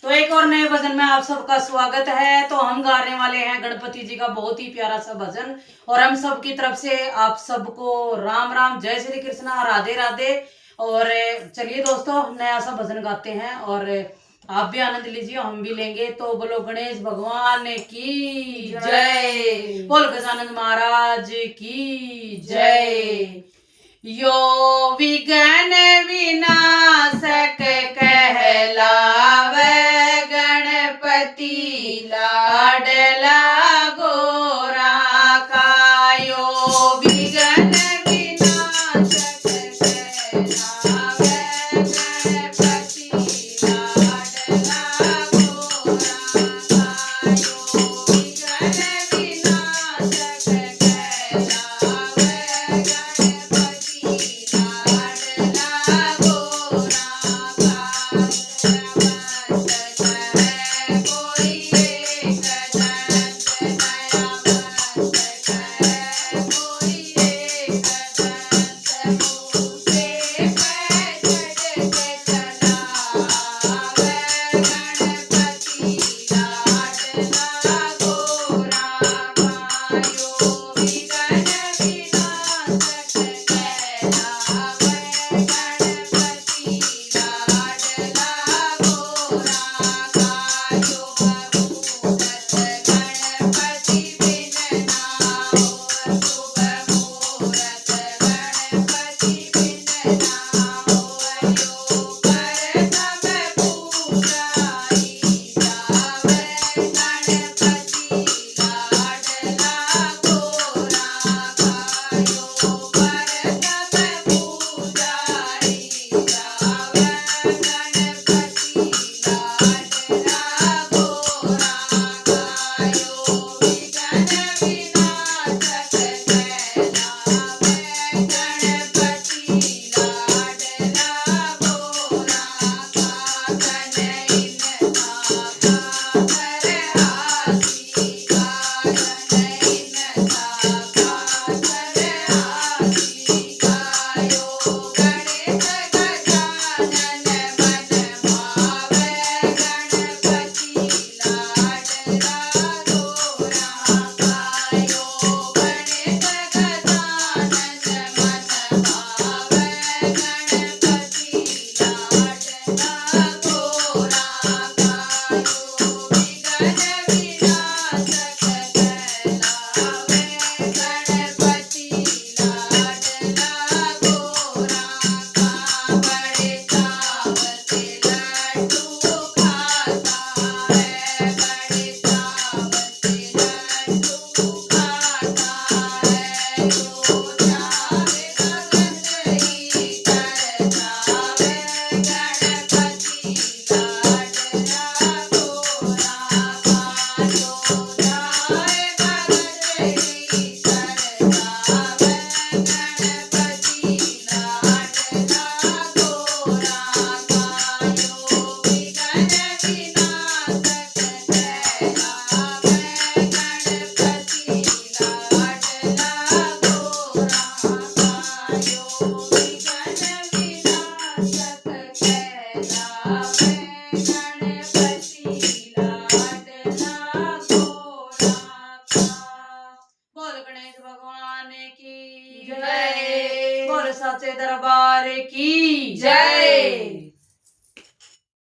तो एक और नए भजन में आप सबका स्वागत है। तो हम गाने वाले हैं गणपति जी का बहुत ही प्यारा सा भजन, और हम सब की तरफ से आप सबको राम राम, जय श्री कृष्णा, राधे राधे। और चलिए दोस्तों, नया सा भजन गाते हैं और आप भी आनंद लीजिए, हम भी लेंगे। तो बोलो गणेश भगवान की जय, बोल गजानंद महाराज की जय। यो विघ्न विनाशक कहलावे गणपति लाडला गोरा का। यो विघ्न विनाशक कहलावे गणपति लाडला गोरा का। यो विघ्न विनाशक कहलावे गणपति लाडला गोरा का। मस्तक है कोई एक दंत, नया मस्तक है कोई एक दंत, मुँह से पैर चढ़ के चलावे गणपति लाडला गोरा का। यो विघ्न विनाशक कहलावे गणपति लाडला गोरा का। यो